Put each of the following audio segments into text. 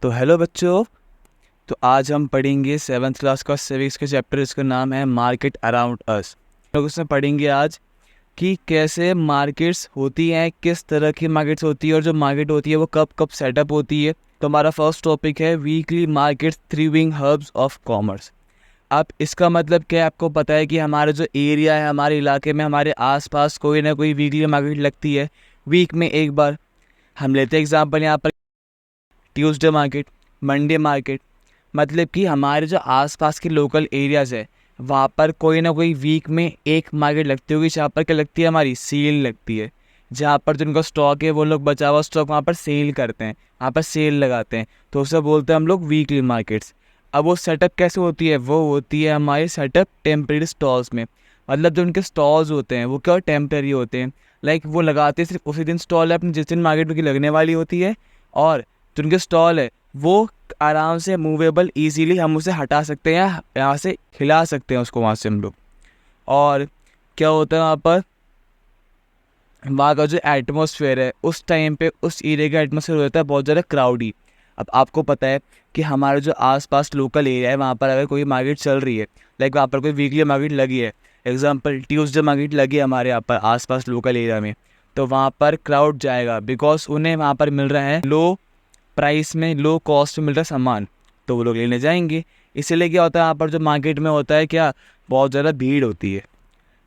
तो हेलो बच्चों। तो आज हम पढ़ेंगे 7th क्लास का सिविक्स का चैप्टर, इसका नाम है मार्केट अराउंड अस। लोग उसमें पढ़ेंगे आज कि कैसे मार्केट्स होती हैं, किस तरह की मार्केट्स होती है और जो मार्केट होती है वो कब कब सेटअप होती है। तो हमारा फर्स्ट टॉपिक है weekly markets thriving hubs of commerce. अब इसका मतलब क्या है, आपको पता है कि हमारा जो एरिया है, हमारे इलाके में हमारे आसपास कोई ना कोई वीकली मार्केट लगती है, वीक में एक बार। हम लेते हैं एग्जांपल यहाँ पर ट्यूसडे मार्केट, मंडे मार्केट। मतलब कि हमारे जो आसपास के लोकल एरियाज़ है वहाँ पर कोई ना कोई वीक में एक मार्केट लगती होगी, जहाँ पर क्या लगती है, हमारी सेल लगती है। जहाँ पर जिनका स्टॉक है वो लोग बचा हुआ स्टॉक वहाँ पर सेल करते हैं, वहाँ पर सेल लगाते हैं, तो उसे बोलते हैं हम लोग वीकली मार्केट्स। अब वो सेटअप कैसे होती है, वो होती है हमारी सेटअप टेम्परेरी स्टॉल्स में। मतलब जो उनके स्टॉल्स होते हैं वो क्या टेम्परेरी होते हैं। लाइक वो लगाते हैं सिर्फ उसी दिन स्टॉल है अपनी, जिस दिन मार्केट उनकी लगने वाली होती है। और जो उनके स्टॉल है वो आराम से मूवेबल, इजीली हम उसे हटा सकते हैं, यहाँ से हिला सकते हैं उसको वहाँ से हम लोग। और क्या होता है वहाँ का जो एटमॉस्फेयर है उस टाइम पे, उस एरिया का एटमॉस्फेयर होता है बहुत ज़्यादा क्राउडी। अब आपको पता है कि हमारे जो आसपास लोकल एरिया है वहाँ पर अगर कोई मार्केट चल रही है, लाइक वहाँ पर कोई वीकली मार्केट लगी है, एग्जांपल ट्यूसडे मार्केट लगी है हमारे यहाँ पर आसपास लोकल एरिया में, तो वहाँ पर क्राउड जाएगा, बिकॉज उन्हें वहाँ पर मिल रहा है लो प्राइस में, लो कॉस्ट में मिल रहा है सामान, तो वो लोग लेने जाएंगे। इसीलिए क्या होता है, यहाँ पर जो मार्केट में होता है क्या, बहुत ज़्यादा भीड़ होती है।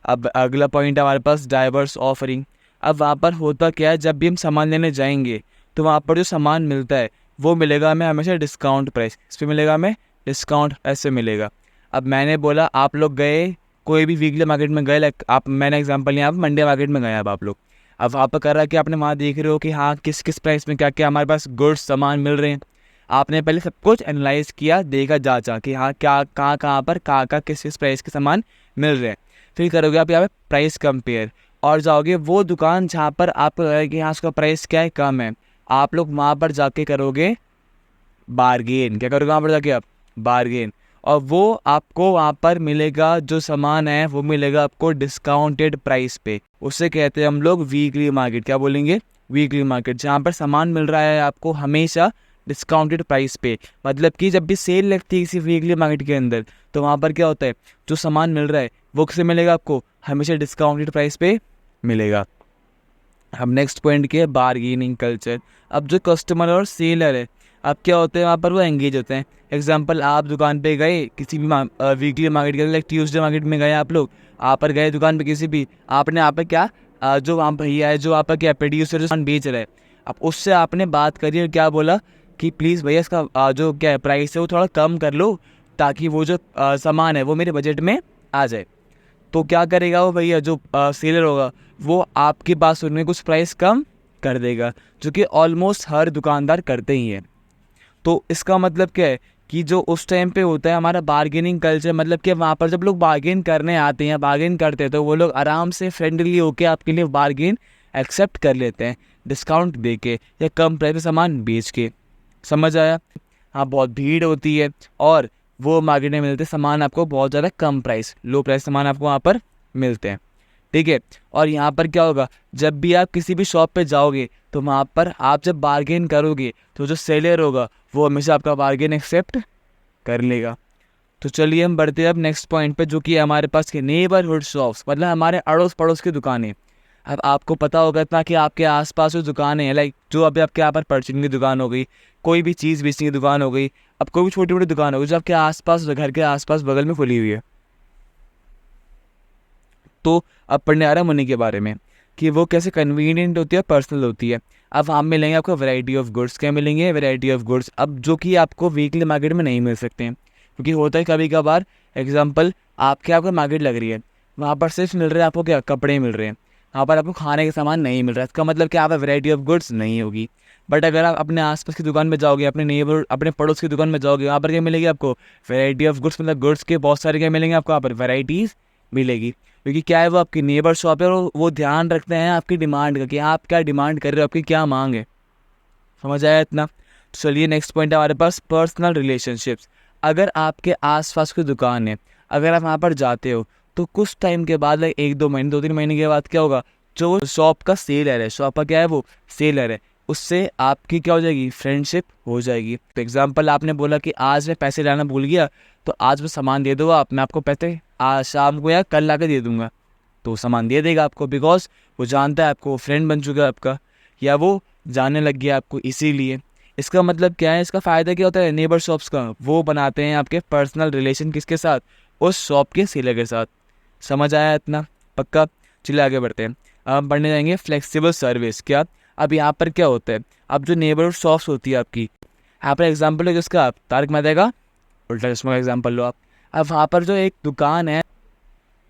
अब अगला पॉइंट है हमारे पास डाइवर्स ऑफरिंग। अब वहाँ पर होता क्या है, जब भी हम सामान लेने जाएंगे तो वहाँ पर जो सामान मिलता है वो मिलेगा हमें हमेशा डिस्काउंट प्राइस। इस पर मिलेगा हमें डिस्काउंट ऐसे मिलेगा। अब मैंने बोला आप लोग गए कोई भी वीकली मार्केट में गए, लाइक आप, मैंने एग्जांपल यहाँ पर मंडे मार्केट में गए अब आप लोग। अब वहाँ पर कर रहा है कि आपने वहाँ देख रहे हो कि हाँ किस किस प्राइस में क्या क्या हमारे पास गुड्स सामान मिल रहे हैं। आपने पहले सब कुछ एनालाइज किया, देखा, जांचा कि हाँ क्या कहाँ पर कहाँ किस किस प्राइस के सामान मिल रहे हैं। फिर करोगे आप यहाँ पे प्राइस कंपेयर, और जाओगे वो दुकान जहाँ पर आपको लगेगा कि हाँ उसका प्राइस क्या है, कम है, आप लोग वहाँ पर जाके करोगे बारगेन। क्या करोगे वहाँ पर जाके आप, बारगेन। और वो आपको वहाँ पर मिलेगा, जो सामान है वो मिलेगा आपको डिस्काउंटेड प्राइस पे। उससे कहते हैं हम लोग वीकली मार्केट। क्या बोलेंगे, वीकली मार्केट, जहाँ पर सामान मिल रहा है आपको हमेशा डिस्काउंटेड प्राइस पे। मतलब कि जब भी सेल लगती है किसी वीकली मार्केट के अंदर, तो वहाँ पर क्या होता है, जो सामान मिल रहा है वो किससे मिलेगा आपको, हमेशा डिस्काउंटेड प्राइस पे मिलेगा। अब नेक्स्ट पॉइंट क्या है, बार्गेनिंग कल्चर। अब जो कस्टमर और सेलर है, अब क्या होते हैं वहाँ पर वो एंगेज होते हैं। एग्जांपल, आप दुकान पे गए किसी भी वीकली मार्केट के, लाइक ट्यूसडे मार्केट में गए आप लोग, आप पर गए दुकान पे किसी भी, आपने यहाँ पर क्या जो वहाँ भैया है जो आप क्या प्रोड्यूसर जो सामान बेच रहा है, अब उससे आपने बात करी और क्या बोला कि प्लीज़ भैया इसका जो क्या प्राइस है वो थोड़ा कम कर लो, ताकि वो जो सामान है वो मेरे बजट में आ जाए। तो क्या करेगा वो भैया, जो सेलर होगा वो आपके पास उनमें कुछ प्राइस कम कर देगा, जो कि ऑलमोस्ट हर दुकानदार करते ही हैं। तो इसका मतलब क्या है कि जो उस टाइम पे होता है हमारा बार्गेनिंग कल्चर, मतलब कि वहाँ पर जब लोग बार्गेन करने आते हैं, बार्गेन करते हैं, तो वो लोग आराम से फ्रेंडली होके आपके लिए बार्गेन एक्सेप्ट कर लेते हैं, डिस्काउंट दे के या कम प्राइस में सामान बेच के। समझ आया। हाँ, बहुत भीड़ होती है और वो मार्केट में मिलते सामान आपको बहुत ज़्यादा कम प्राइस, लो प्राइस सामान आपको वहाँ पर मिलते हैं। ठीक है। और यहाँ पर क्या होगा, जब भी आप किसी भी शॉप पे जाओगे तो वहाँ पर आप जब बार्गेन करोगे तो जो सेलर होगा वो हमेशा आपका बार्गेन एक्सेप्ट कर लेगा। तो चलिए हम बढ़ते हैं अब नेक्स्ट पॉइंट पे, जो कि है हमारे पास के नेबरहुड शॉप्स, मतलब हमारे अड़ोस पड़ोस की दुकानें। अब आपको पता होगा इतना कि आपके आसपास जो दुकानें हैं, लाइक जो अभी आपके यहाँ पर परचून की दुकान हो गई, कोई भी चीज़ बेचने की दुकान हो गई, अब कोई भी छोटी मोटी दुकान हो गई जो आपके आसपास, घर के आसपास बगल में खुली हुई है। तो अब पढ़ने आ रहा है मनी के बारे में कि वो कैसे कन्वीनियंट होती है, पर्सनल होती है। अब वहाँ मिलेंगे आपको वैरायटी ऑफ गुड्स। क्या मिलेंगे, वैरायटी ऑफ गुड्स, अब जो कि आपको वीकली मार्केट में नहीं मिल सकते हैं, क्योंकि होता है कभी कभार। एग्जांपल, आपको मार्केट लग रही है, वहाँ पर सिर्फ मिल रहे हैं आपको क्या, कपड़े मिल रहे हैं, वहाँ पर आपको खाने का सामान नहीं मिल रहा है। इसका मतलब क्या, आप वैरायटी ऑफ गुड्स नहीं होगी। बट अगर आप अपने आसपास की दुकान में जाओगे, अपने नेबर, अपने पड़ोस की दुकान में जाओगे, वहाँ पर क्या मिलेगी आपको, वैरायटी ऑफ गुड्स, मतलब गुड्स के बहुत सारे क्या मिलेंगे आपको, वहाँ पर वैराइटीज़ मिलेगी। क्योंकि क्या है, वो आपकी नेबर शॉप है और वो ध्यान रखते हैं आपकी डिमांड का, कि आप क्या डिमांड कर रहे हो, आपकी क्या मांग है। समझ आया इतना। तो चलिए नेक्स्ट पॉइंट है हमारे पास, पर्सनल रिलेशनशिप्स। अगर आपके आसपास की दुकान है, अगर आप वहाँ पर जाते हो तो कुछ टाइम के बाद, लाइक 1-2 महीने, 2-3 महीने के बाद क्या होगा, जो शॉप का सेलर है, शॉप का क्या है वो सेलर है, उससे आपकी क्या हो जाएगी, फ्रेंडशिप हो जाएगी। तो एग्जांपल आपने बोला कि आज मैं पैसे लाना भूल गया, तो आज वो सामान दे दो आप, मैं आपको पैसे आज शाम को या कल ला के दे दूँगा, तो वो सामान दे देगा आपको, बिकॉज वो जानता है आपको, फ्रेंड बन चुका है आपका, या वो जानने लग गया आपको इसीलिए। इसका मतलब क्या है, इसका फ़ायदा क्या होता है नेबर शॉप्स का, वो बनाते हैं आपके पर्सनल रिलेशन किसके साथ, उस शॉप के सेलर के साथ। समझ आया इतना? पक्का? चलिए आगे बढ़ते हैं। अब हम पढ़ने जाएंगे फ्लेक्सिबल सर्विस। क्या, अब यहाँ पर क्या होता है, अब जो नेबरहुड शॉप्स होती है आपकी, यहाँ पर एग्जाम्पल है किसका, तारक मेहता का उल्टा चश्मा का एग्जाम्पल लो आप। अब वहाँ पर जो एक दुकान है,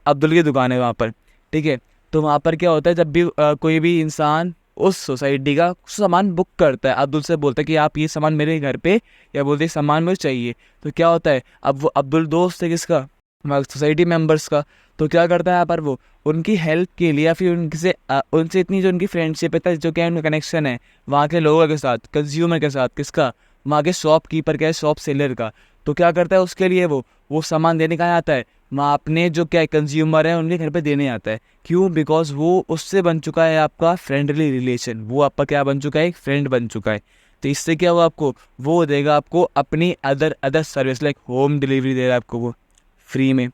अब्दुल की दुकान है वहाँ पर, ठीक है, तो वहाँ पर क्या होता है, जब भी कोई भी इंसान उस सोसाइटी का सामान बुक करता है, अब्दुल से बोलता है कि आप ये सामान मेरे घर पे, या बोलते सामान मुझे चाहिए, तो क्या होता है, अब वो अब्दुल दोस्त है किसका, सोसाइटी मेंबर्स का, तो क्या करता है यहाँ पर वो उनकी हेल्प के लिए, या फिर उनसे इतनी जो उनकी फ्रेंडशिप है, जो क्या उनका कनेक्शन है वहाँ के लोगों के साथ, कंज्यूमर के साथ, किसका, वहाँ के शॉपकीपर का, शॉप सेलर का, तो क्या करता है उसके लिए वो सामान देने का आता है, वहाँ अपने जो क्या कंज्यूमर है उनके घर पे देने आता है। क्यों? बिकॉज वो उससे बन चुका है आपका फ्रेंडली रिलेशन, वो आपका क्या बन चुका है, एक फ्रेंड बन चुका है। तो इससे क्या हुआ आपको, वो देगा आपको अपनी other service, like home delivery दे रहा है आपको वो फ्री में,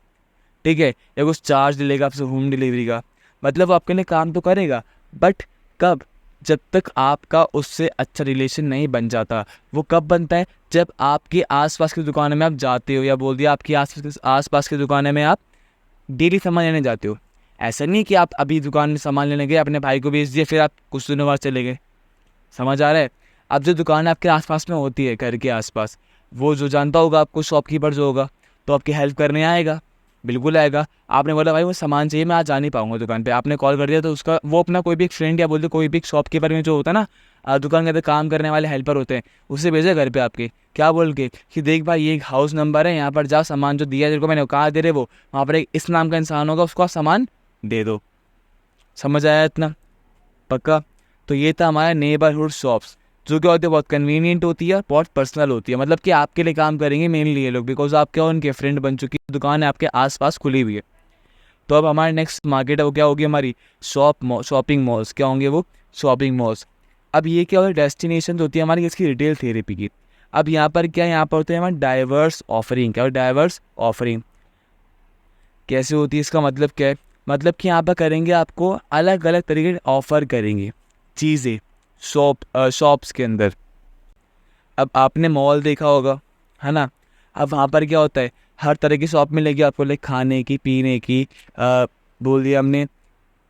ठीक है, या कुछ चार्ज लेगा आपसे होम डिलीवरी का, मतलब वो आपके लिए काम तो करेगा, बट कब, जब तक आपका उससे अच्छा रिलेशन नहीं बन जाता। वो कब बनता है, जब आपके आसपास की दुकानों में आप जाते हो, या बोल दिया आपकी आसपास की दुकानों में आप डेली सामान लेने जाते हो। ऐसा नहीं कि आप अभी दुकान में सामान लेने गए, अपने भाई को बेच दिया, फिर आप कुछ दिनों बाद चले गए। समझ आ रहा है? अब जो दुकान आपके आसपास में होती है, घर के आसपास, वो जो जानता होगा आपको, शॉपकीपर जो होगा, तो आपकी हेल्प करने आएगा, बिल्कुल आएगा। आपने बोला भाई वो सामान चाहिए, मैं आज जा नहीं पाऊंगा दुकान पे, आपने कॉल कर दिया, तो उसका वो अपना कोई भी एक फ्रेंड, या बोलते कोई भी एक शॉपकीपर में जो होता है ना, दुकान के अंदर काम करने वाले हेल्पर होते हैं, उससे भेजे घर पे आपके, क्या बोल के कि देख भाई ये एक हाउस नंबर है, यहाँ पर जा, सामान जो दिया तेरे को मैंने कहा दे रहे, वो वहाँ पर एक इस नाम का इंसान होगा, उसको आप सामान दे दो। समझ आया इतना? पक्का? तो ये था हमारा नेबरहुड शॉप्स, जो क्या होती है, बहुत कन्वीनियंट होती है और बहुत पर्सनल होती है, मतलब कि आपके लिए काम करेंगे मेनली ये लोग, बिकॉज आप क्या उनके फ्रेंड बन चुकी है, दुकान है आपके आसपास खुली हुई है। तो अब हमारे नेक्स्ट मार्केट है वो क्या होगी, हमारी शॉपिंग मॉल्स। क्या होंगे वो? Shopping malls. अब ये क्या होता है, डेस्टिनेशन होती है हमारी इसकी रिटेल थेरेपी की। अब यहाँ पर क्या, यहाँ पर होते हैं हमारे डाइवर्स ऑफरिंग। क्या, डाइवर्स ऑफरिंग कैसे होती है, इसका मतलब क्या है, मतलब कि यहाँ पर करेंगे आपको अलग अलग तरीके के ऑफ़र करेंगे चीज़ें शॉप्स के अंदर। अब आपने मॉल देखा होगा, है ना, अब वहाँ पर क्या होता है, हर तरह की शॉप मिलेगी आपको, लाइक खाने की, पीने की, बोल दिया हमने,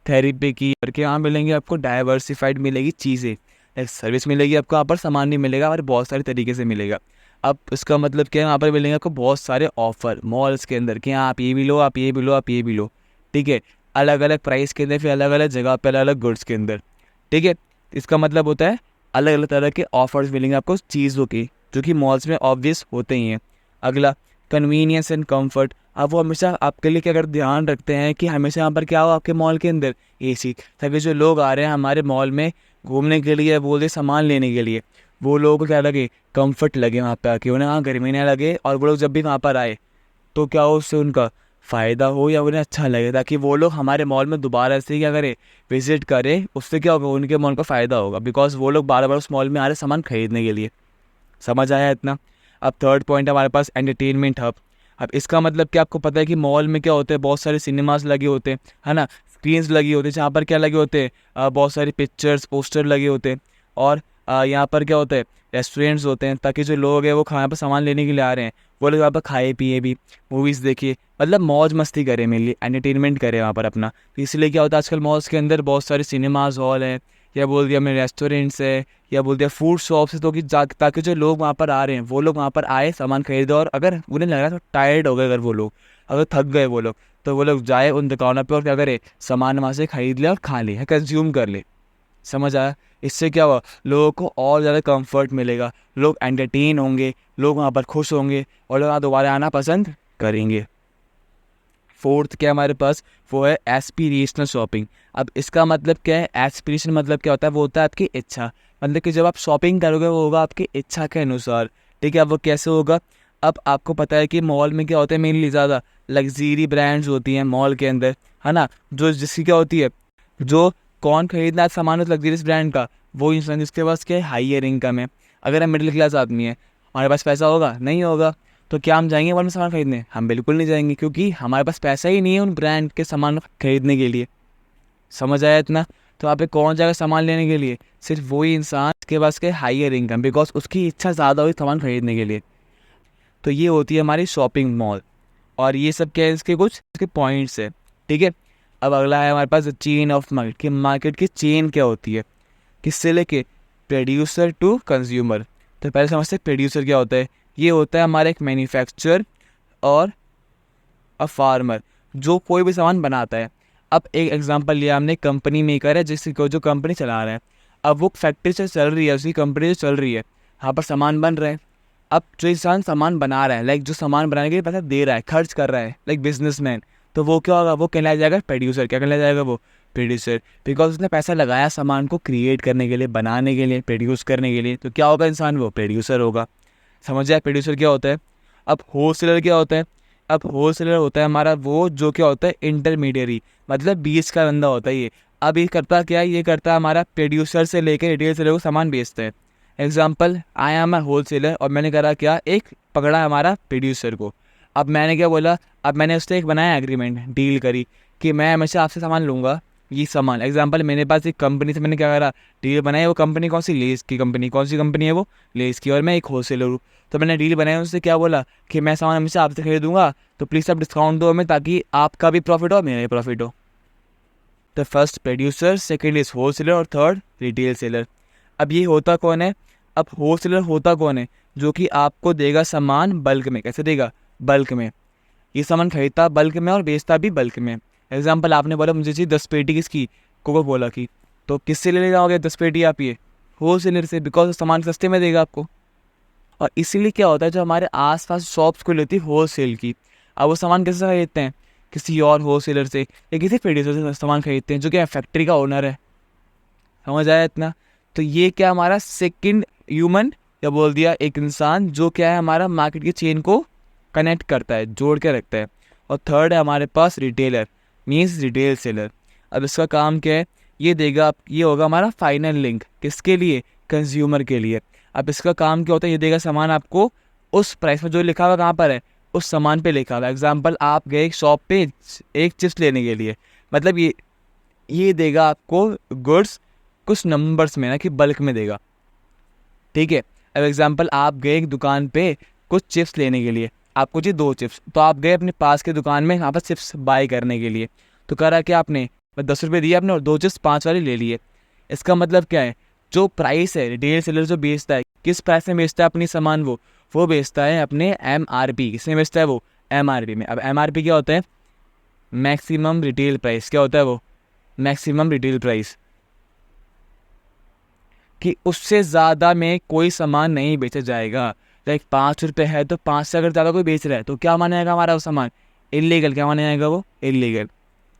थेरेपी की, करके यहाँ मिलेंगे आपको डाइवर्सिफाइड मिलेगी चीज़ें, लाइक सर्विस मिलेगी आपको, यहाँ पर सामान नहीं मिलेगा और बहुत सारे तरीके से मिलेगा। अब इसका मतलब क्या है, यहाँ पर मिलेंगे आपको बहुत सारे ऑफ़र मॉल्स के अंदर, कि हाँ आप ये भी लो, आप ये भी लो, आप ये भी लो, ठीक है, अलग अलग प्राइस के अंदर, फिर अलग अलग जगह पे अलग अलग गुड्स के अंदर, ठीक है। इसका मतलब होता है अलग अलग तरह के ऑफर्स मिलेंगे आपको चीज़ों की, जो कि मॉल्स में ऑब्वियस होते ही हैं। अगला, कन्वीनियंस एंड कंफर्ट। अब वो हमेशा आपके लिए क्या अगर ध्यान रखते हैं कि हमेशा यहाँ पर क्या हो आपके मॉल के अंदर एसी, ताकि जो लोग आ रहे हैं हमारे मॉल में घूमने के लिए, बोलते सामान लेने के लिए, वो लोगों को क्या लगे, कंफर्ट लगे वहाँ पे आके, उन्हें वहाँ गर्मी ना लगे, और वो लोग जब भी वहाँ पर आए तो क्या हो, उससे उनका फ़ायदा हो या उन्हें अच्छा लगे, ताकि वो लोग हमारे मॉल में दोबारा से क्या करें, विज़िट करें। उससे क्या होगा, उनके मॉल का फ़ायदा होगा, बिकॉज वो लोग बार बार उस मॉल में आ रहे सामान खरीदने के लिए। समझ आया इतना? अब थर्ड पॉइंट हमारे पास एंटरटेनमेंट हब। अब इसका मतलब क्या, आपको पता है कि मॉल में क्या होते हैं, बहुत सारे सिनेमास लगे होते हैं, है ना, स्क्रीन्स लगी होती है, जहाँ पर क्या लगे होते हैं, बहुत सारे पिक्चर्स, पोस्टर लगे होते हैं, और यहाँ पर क्या होता है, रेस्टोरेंट्स होते हैं, ताकि जो लोग हैं वो खाने पर सामान लेने के लिए आ रहे हैं, वो लोग वहाँ पर खाए पिए भी, मूवीज़ देखिए, मतलब मौज मस्ती करें, मेनली एंटरटेनमेंट करें वहाँ पर अपना। तो इसलिए क्या होता है, आजकल मॉल्स के अंदर बहुत सारे सिनेमाज हॉल हैं, या बोल दिया हमने रेस्टोरेंट्स है, या बोल दिया फूड शॉप्स है, तो कि ताकि जो लोग वहाँ पर आ रहे हैं वो लोग वहाँ पर आए, सामान खरीदे, और अगर उन्हें लग रहा है तो टायर्ड हो गए, अगर वो लोग अगर थक गए वो लोग, तो वो लोग जाए उन दुकानों पे और क्या करे, सामान वहाँ से खरीद ले और खा ले, कंज्यूम कर ले। समझ आया? इससे क्या हुआ, लोगों को और ज़्यादा कंफर्ट मिलेगा, लोग एंटरटेन होंगे, लोग वहाँ पर खुश होंगे, और लोग वहाँ दोबारा आना पसंद करेंगे। फोर्थ क्या हमारे पास, वो है एस्पिरेशनल शॉपिंग। अब इसका मतलब क्या है, एस्पिरेशन मतलब क्या होता है, वो होता है आपकी इच्छा, मतलब कि जब आप शॉपिंग करोगे वो होगा आपकी इच्छा के अनुसार, ठीक है। अब वो कैसे होगा, अब आपको पता है कि मॉल में क्या होता है, मेनली ज़्यादा लग्जरी ब्रांड्स होती हैं मॉल के अंदर, है ना, जो जिसकी क्या होती है, जो कौन खरीदना सामान उस लग्जरियस ब्रांड का? वो इंसान जिसके पास क्या है, हाइयर इनकम है। अगर हम मिडिल क्लास आदमी है, हमारे पास पैसा होगा नहीं होगा, तो क्या हम जाएंगे वहाँ में सामान खरीदने? हम बिल्कुल नहीं जाएंगे, क्योंकि हमारे पास पैसा ही नहीं है उन ब्रांड के सामान खरीदने के लिए। समझ आया इतना? तो वहाँ पे कौन जाएगा सामान लेने के लिए? सिर्फ वही इंसान के पास के हाइयर इनकम, बिकॉज उसकी इच्छा ज़्यादा हुई सामान खरीदने के लिए। तो ये होती है हमारी शॉपिंग मॉल, और ये सब क्या है, इसके कुछ इसके पॉइंट्स है। ठीक है, अब अगला है हमारे पास चेन ऑफ मार्केट, कि मार्केट की चेन क्या होती है, किससे लेके प्रोड्यूसर टू कंज्यूमर। तो पहले समझते हैं प्रोड्यूसर क्या होता है। ये होता है हमारा एक मैन्युफैक्चरर और अ फार्मर, जो कोई भी सामान बनाता है। अब एक एग्जांपल लिया हमने, कंपनी मेकर है जिसको जो कंपनी चला रहा है। अब वो फैक्ट्री से चल रही है, उसी कंपनी से चल रही है, यहाँ पर सामान बन रहा है। अब जो इंसान सामान बना रहा है, लाइक जो सामान बनाने के लिए पैसा दे रहा है, खर्च कर रहा है, लाइक बिजनेसमैन, तो वो क्या होगा, वो कहलाया जाएगा प्रोड्यूसर। क्या कहलाया जाएगा? वो प्रोड्यूसर, बिकॉज उसने पैसा लगाया सामान को क्रिएट करने के लिए, बनाने के लिए, प्रोड्यूस करने के लिए। तो क्या होगा इंसान? वो प्रोड्यूसर होगा। समझ जाए प्रोड्यूसर क्या होता है। अब होलसेलर क्या होता है? अब होलसेलर होता है हमारा वो जो क्या होता है, इंटरमीडियरी, मतलब बीच का बंदा होता है ये। अब ये करता क्या है, ये करता है हमारा प्रोड्यूसर से लेकर रिटेल सेलर को सामान बेचता है। Example, I am a wholesaler, और मैंने करा क्या, एक पकड़ा हमारा प्रोड्यूसर को। अब मैंने क्या बोला, अब मैंने उससे एक बनाया एग्रीमेंट, डील करी कि मैं हमेशा आपसे सामान लूँगा, ये सामान। एग्जाम्पल, मेरे पास एक कंपनी से मैंने क्या करा, डील बनाई। वो कंपनी कौन सी? लेस की कंपनी। कौन सी कंपनी है वो? लेस की। और मैं एक होलसेलर हूँ, तो मैंने डील बनाई उनसे, क्या बोला कि मैं सामान हमेशा आपसे खरीदूंगा, तो प्लीज़ आप डिस्काउंट दो हमें, ताकि आपका भी प्रॉफिट हो, मेरा भी प्रॉफिट हो। तो first producer, second is wholesaler, और थर्ड रिटेल सेलर। अब ये होता कौन है? अब होलसेलर होता कौन है? जो कि आपको देगा सामान बल्क में। कैसे देगा? बल्क में। ये सामान खरीदता बल्क में और बेचता भी बल्क में। एग्जाम्पल, आपने बोला मुझे चाहिए 10 पेटी किसकी, कोको कोला की, तो किससे ले जाओगे 10 पेटी आप? ये होलसेलर से, बिकॉज सामान सस्ते में देगा आपको। और इसीलिए क्या होता है, जो हमारे आसपास शॉप्स खुली होती है होलसेल की, अब वो सामान कैसे खरीदते हैं? किसी और होलसेलर से या किसी प्रोड्यूसर से सामान खरीदते हैं, जो कि फैक्ट्री का ओनर है। समझ आया इतना? तो ये क्या हमारा सेकंड ह्यूमन, या बोल दिया एक इंसान, जो क्या है हमारा मार्केट की चेन को कनेक्ट करता है, जोड़ के रखता है। और थर्ड है हमारे पास रिटेलर, मीन्स रिटेल सेलर। अब इसका काम क्या है, ये देगा, ये होगा हमारा फाइनल लिंक, किसके लिए? कंज्यूमर के लिए। अब इसका काम क्या होता है, ये देगा सामान आपको उस प्राइस में जो लिखा हुआ कहाँ पर है, उस सामान पे लिखा हुआ है। एग्जाम्पल, आप गए एक शॉप पे एक चिप्स लेने के लिए, मतलब ये देगा आपको गुड्स कुछ नंबर्स में, ना कि बल्क में देगा। ठीक है, अब एग्जाम्पल, आप गए एक दुकान पे कुछ चिप्स लेने के लिए, आपको चाहिए 2 चिप्स, तो आप गए अपने पास के दुकान में वहाँ पर चिप्स बाय करने के लिए। तो करा क्या आपने, 10 रुपये दिए आपने और 2 चिप्स 5 वाले ले लिए। इसका मतलब क्या है, जो प्राइस है, रिटेल सेलर जो बेचता है, किस प्राइस में बेचता है अपनी सामान, वो बेचता है अपने MRP। किसमें बेचता है वो? MRP में। अब MRP क्या होता है? Maximum retail price. क्या होता है वो? मैक्सिमम रिटेल प्राइस, कि उससे ज़्यादा में कोई सामान नहीं बेचा जाएगा। लाइक 5 रुपये है, तो 5 से अगर ज़्यादा कोई बेच रहा है, तो क्या माना जाएगा हमारा वो सामान? इलीगल। क्या माना जाएगा वो? इलीगल।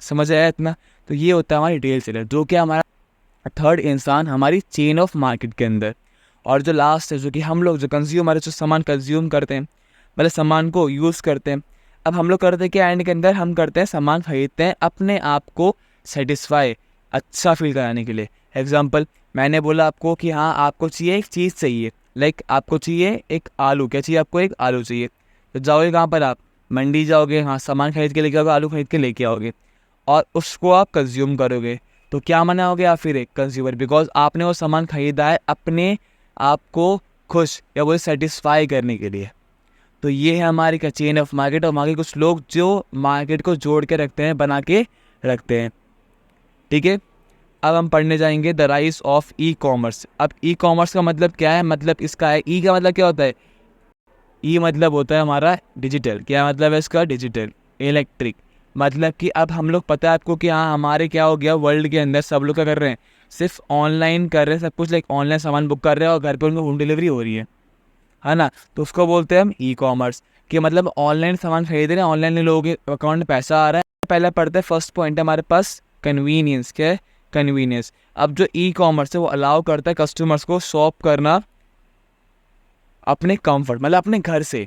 समझ आया इतना? तो ये होता है हमारा रिटेल सेलर, जो कि हमारा थर्ड इंसान हमारी चेन ऑफ मार्केट के अंदर। और जो लास्ट है, जो कि हम लोग जो कंज्यूमर, जो सामान कंज्यूम करते हैं, मतलब सामान को यूज़ करते हैं। अब हम लोग करते हैं क्या, एंड के अंदर हम करते हैं सामान खरीदते हैं अपने आप को सेटिस्फाई, अच्छा फील कराने के लिए। एग्जाम्पल, मैंने बोला आपको कि हाँ आपको चाहिए एक चीज़ चाहिए, लाइक आपको चाहिए एक आलू। क्या चाहिए आपको? एक आलू चाहिए। तो जाओगे कहाँ पर आप? मंडी जाओगे, हाँ सामान खरीद के लेके आओगे, आलू खरीद के लेके आओगे, और उसको आप कंज्यूम करोगे। तो क्या माना हो गया फिर एक कंज्यूमर, बिकॉज आपने वो सामान खरीदा है अपने आप को खुश या वो सेटिस्फाई करने के लिए। तो ये है हमारी का चेन ऑफ मार्केट, और बाकी कुछ लोग जो मार्केट को जोड़ के रखते हैं, बना के रखते हैं। ठीक है, अब हम पढ़ने जाएंगे the rise of e commerce. अब ई कॉमर्स का मतलब क्या है? मतलब इसका है, ई का मतलब क्या होता है? ई मतलब होता है हमारा डिजिटल। क्या मतलब है इसका? Digital, electric. मतलब कि अब हम लोग, पता है आपको कि हाँ हमारे क्या हो गया, वर्ल्ड के अंदर सब लोग क्या कर रहे हैं, सिर्फ ऑनलाइन कर रहे हैं सब कुछ, लाइक ऑनलाइन सामान बुक कर रहे हैं और घर पे उनको होम डिलीवरी हो रही है ना। तो उसको बोलते हैं हम ई कॉमर्स, कि मतलब ऑनलाइन सामान खरीद रहे हैं, ऑनलाइन लोगों के अकाउंट में पैसा आ रहा है। पहले पढ़ते हैं, फर्स्ट पॉइंट है हमारे पास कन्वीनियंस। क्या है? कन्वीनियंस। अब जो ई कॉमर्स है वो अलाउ करता है कस्टमर्स को शॉप करना अपने कंफर्ट, मतलब अपने घर से।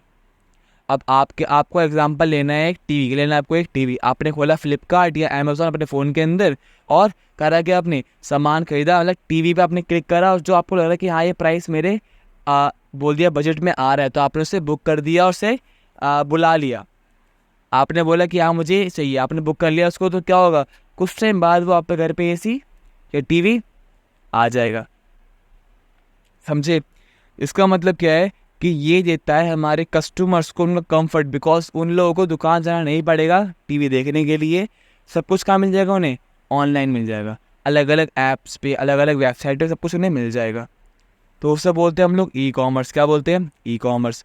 अब आपको एग्जांपल लेना है एक टीवी का, लेना है आपको एक टीवी। आपने खोला फ्लिपकार्ट या अमेज़ॉन अपने फ़ोन के अंदर और करा कि आपने सामान खरीदा, मतलब टीवी पे आपने क्लिक करा और जो आपको लग रहा है कि हाँ ये प्राइस मेरे बोल दिया बजट में आ रहा है, तो आपने उसे बुक कर दिया और उसे बुला लिया। आपने बोला कि हाँ मुझे चाहिए, आपने बुक कर लिया उसको, तो क्या होगा, कुछ टाइम बाद वो आपके घर पे एसी या टीवी आ जाएगा। समझे? इसका मतलब क्या है कि ये देता है हमारे कस्टमर्स को उनका कंफर्ट, बिकॉज उन लोगों को दुकान जाना नहीं पड़ेगा टीवी देखने के लिए। सब कुछ कहाँ मिल जाएगा उन्हें, ऑनलाइन मिल जाएगा, अलग अलग ऐप्स पे, अलग अलग वेबसाइट पे सब कुछ उन्हें मिल जाएगा। तो उसे बोलते हैं हम लोग ई कॉमर्स। क्या बोलते हैं, ई कॉमर्स।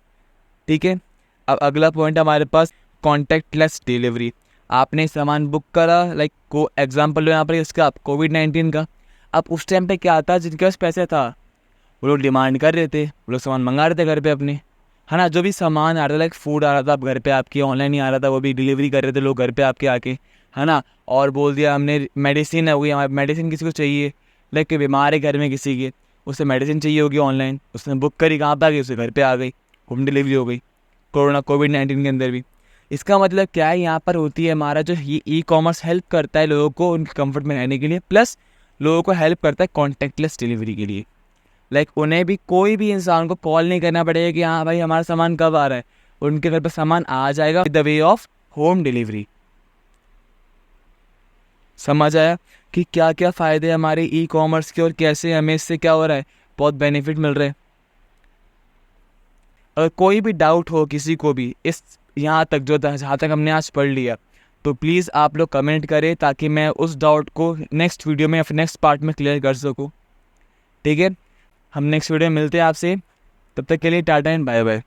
ठीक है, अब अगला पॉइंट हमारे पास कॉन्टैक्टलेस डिलीवरी। आपने सामान बुक करा, लाइक को एग्जाम्पल लो यहाँ पर इसका कोविड-19 का। अब उस टाइम पे क्या था, जिनके पास पैसे था वो लोग डिमांड कर रहे थे, वो लोग सामान मंगा रहे थे घर पे अपने, है ना। जो भी सामान आ रहा था, लाइक फूड आ रहा था आप घर पे आपके, ऑनलाइन ही आ रहा था, वो भी डिलीवरी कर रहे थे लोग घर पे आपके आके, है ना। और बोल दिया हमने मेडिसिन है, हुई हमारी मेडिसिन किसी को चाहिए, लाइक कोई बीमार है घर में किसी के, उसे मेडिसिन चाहिए होगी ऑनलाइन, उसने बुक करी, कहाँ पे आ गई, उसे घर पे आ गई, होम डिलीवरी हो गई कोविड-19 के अंदर भी। इसका मतलब क्या है, यहाँ पर होती है हमारा जो ये ई कॉमर्स हेल्प करता है लोगों को उनके कंफर्ट में रहने के लिए, प्लस लोगों को हेल्प करता है कॉन्टैक्टलेस डिलीवरी के लिए। लाइक उन्हें भी, कोई भी इंसान को कॉल नहीं करना पड़ेगा कि हाँ भाई हमारा सामान कब आ रहा है, उनके घर पर सामान आ जाएगा with the way of home delivery. समझ आया कि क्या क्या फ़ायदे हमारे ई कॉमर्स के और कैसे हमें इससे क्या हो रहा है, बहुत बेनिफिट मिल रहे हैं। अगर कोई भी डाउट हो किसी को भी इस यहाँ तक जो जहाँ तक हमने आज पढ़ लिया, तो प्लीज़ आप लोग कमेंट करें ताकि मैं उस डाउट को नेक्स्ट वीडियो में या फिर नेक्स्ट पार्ट में क्लियर कर सकूँ। ठीक है, हम नेक्स्ट वीडियो में मिलते हैं आपसे, तब तक के लिए टाटा एंड बाय बाय।